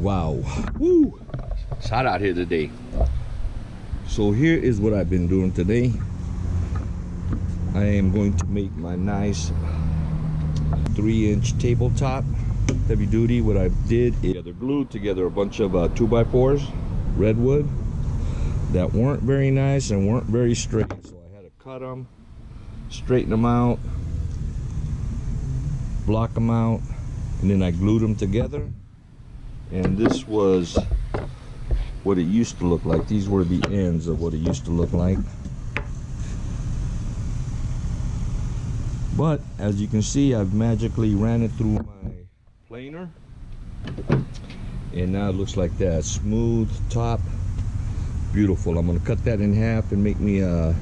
Wow. Woo. It's hot out here today. So here is what I've been doing today. I am going to make my nice 3-inch tabletop heavy duty. What I did is I glued together a bunch of 2x4s, redwood, that weren't very nice and weren't very straight. So I had to cut them, straighten them out, block them out, and then I glued them together. And this was what it used to look like. These were the ends of what it used to look like. But as you can see, I've magically ran it through my planer, and now it looks like that. Smooth top, beautiful. I'm gonna cut that in half and make me a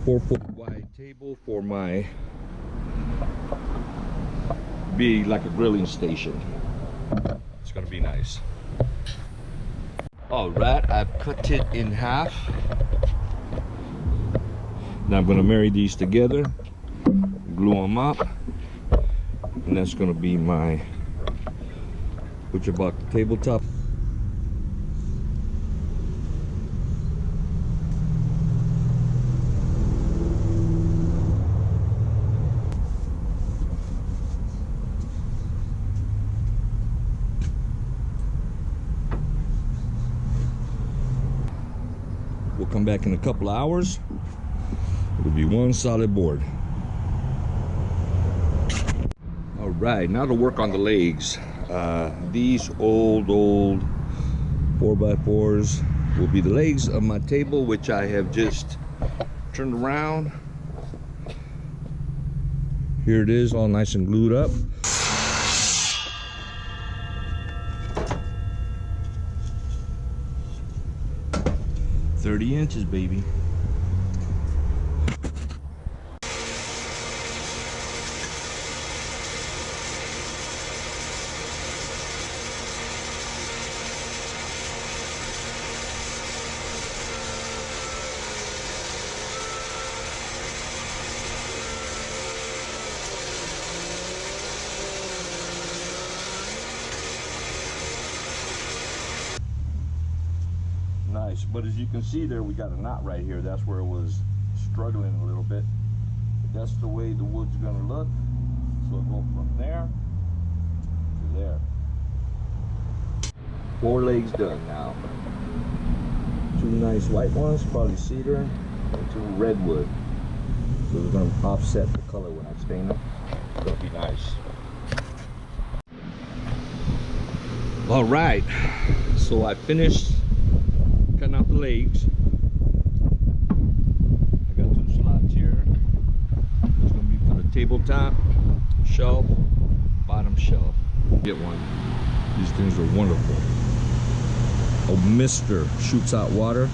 4-foot wide table for my, be like a grilling station. It's gonna be nice. All right, I've cut it in half. Now I'm gonna marry these together, glue them up, and that's gonna be my butcher block tabletop. We'll come back in a couple of hours. It'll be one solid board. All right, now to work on the legs. These old 4x4s will be the legs of my table, which I have just turned around. Here it is, all nice and glued up. "30 inches, baby." Nice, but as you can see there, we got a knot right here. That's where it was struggling a little bit. But that's the way the wood's gonna look. So it'll go from there to there. 4 legs done now. 2 nice white ones, probably cedar, and 2 redwood. So we're gonna offset the color when I stain them. It's gonna be nice. All right, so I finished cutting out the legs. I got 2 slots here. It's gonna be for the tabletop, shelf, bottom shelf. Get one. These things are wonderful. A mister shoots out water.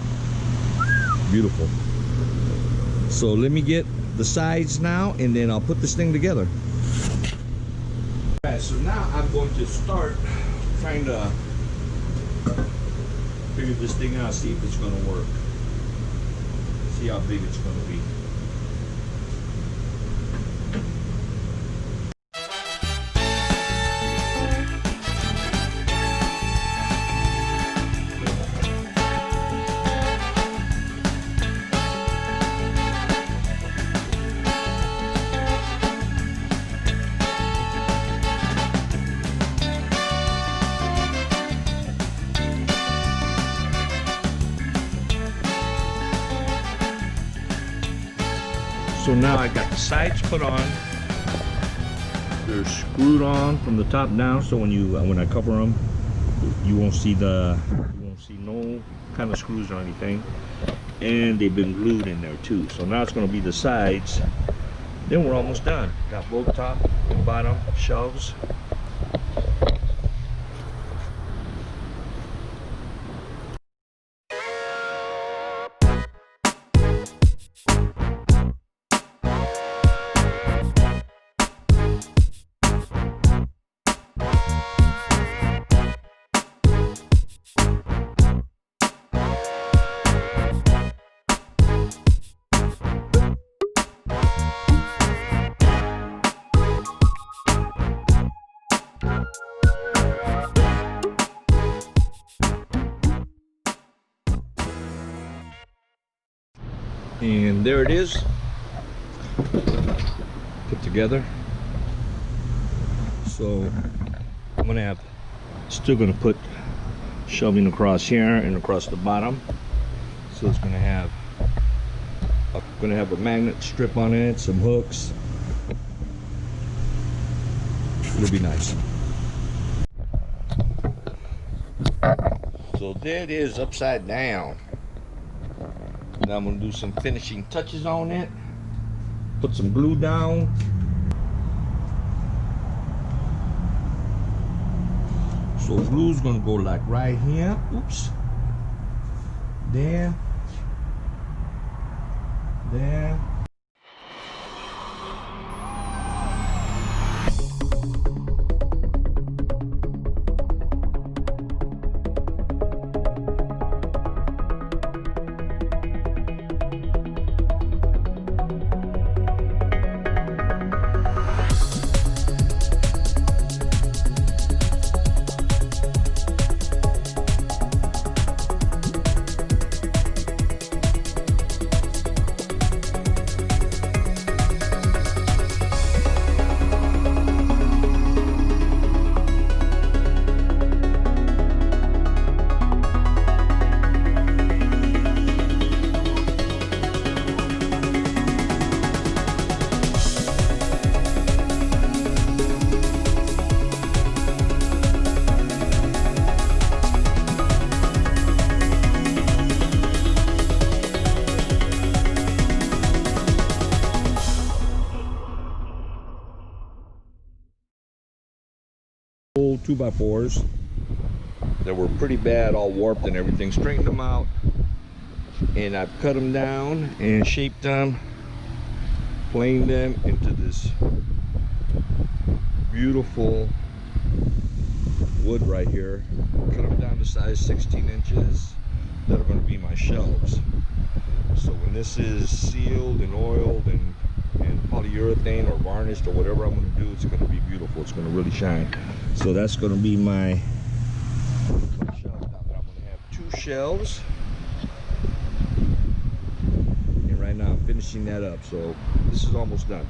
Beautiful. So let me get the sides now, and then I'll put this thing together. All right, so now I'm going to start trying to figure this thing out, see if it's going to work. See how big it's going to be. So now I got the sides put on. They're screwed on from the top down, so when I cover them, you won't see no kind of screws or anything. And they've been glued in there too. So now it's going to be the sides. Then we're almost done. Got both top and bottom shelves. And there it is, put together. So I'm gonna still gonna put shelving across here and across the bottom. So it's gonna have a magnet strip on it, some hooks. It'll be nice. So there it is, upside down. Now I'm gonna do some finishing touches on it. Put some glue down. So glue's gonna go like right here. Oops. There. There. Old 2x4s that were pretty bad, all warped and everything. Straightened them out, and I've cut them down and shaped them, planed them into this beautiful wood right here. Cut them down to size 16 inches that are going to be my shelves. So when this is sealed and oiled and polyurethane or varnished or whatever I'm going to do, it's going to be beautiful. It's going to really shine. So that's going to be my shelf. Now that I'm going to have 2 shelves, and right now I'm finishing that up. So this is almost done.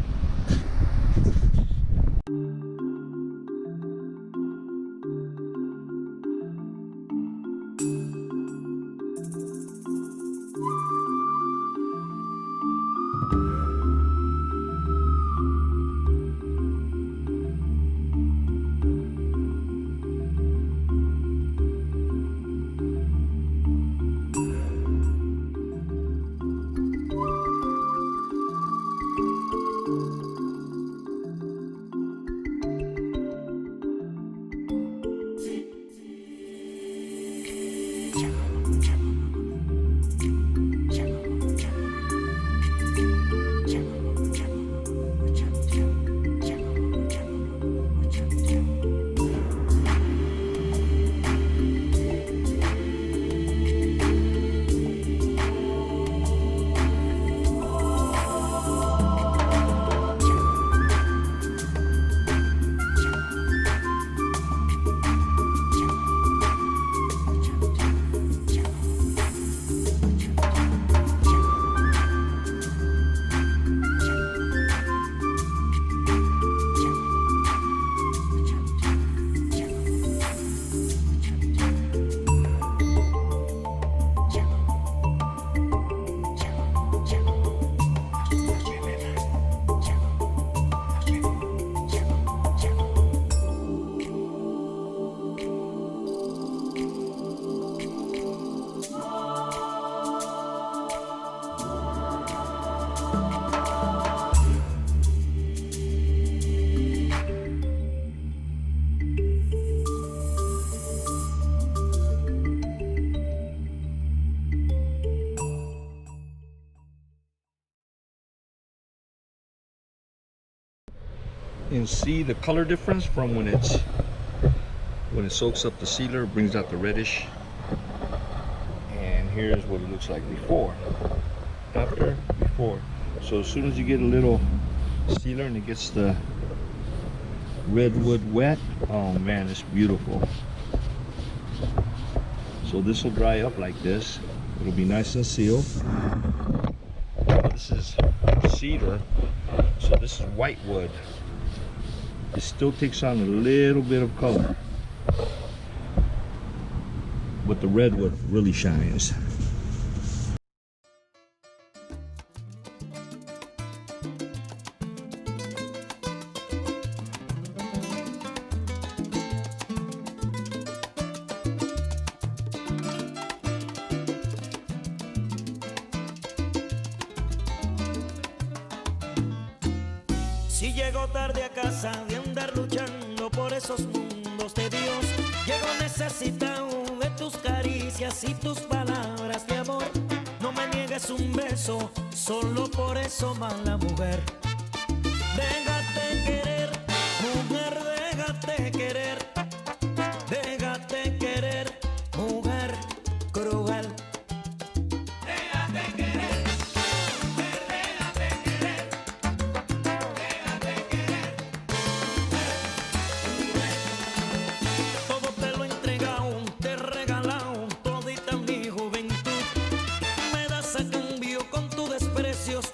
And see the color difference from when it soaks up the sealer, brings out the reddish. And here's what it looks like before, after, before. So as soon as you get a little sealer and it gets the redwood wet, oh man, it's beautiful. So this will dry up like this. It'll be nice and sealed. This is cedar, so this is white wood. It still takes on a little bit of color, but the redwood really shines. Si llego tarde a casa de andar luchando por esos mundos de Dios, llego necesitado de tus caricias y tus palabras de amor. No me niegues un beso, solo por eso, mala mujer. Déjate querer, mujer, déjate querer. Déjate querer, mujer cruel.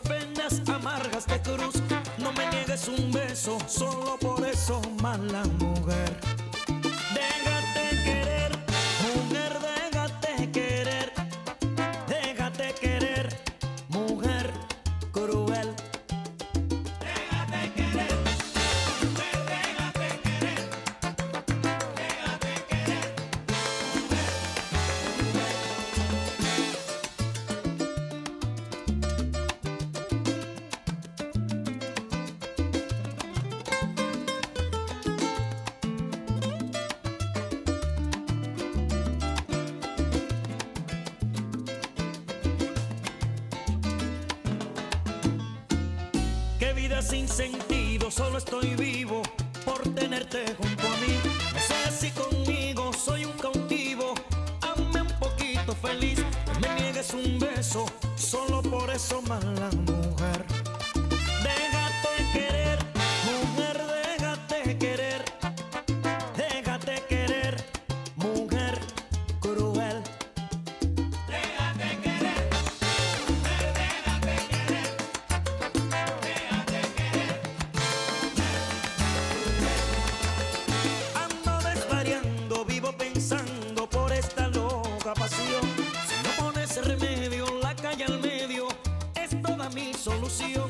Penas amargas de cruz, no me niegues un beso, solo por eso, mala mujer. Déjate querer, mujer, déjate querer. Déjate querer, mujer cruel. Déjate querer, mujer, déjate querer. Déjate querer, qué vida sin sentido, solo estoy vivo por tenerte junto a mí. No sé si conmigo soy un cautivo, hazme un poquito feliz. No me niegues un beso, solo por eso, mala mujer. Déjate querer, mujer, déjate querer. Déjate querer, mujer cruel. Déjate querer, mujer, déjate querer. Ando desvariando, vivo pensando por esta loca pasión. Si no pones remedio, la calle al medio es toda mi solución.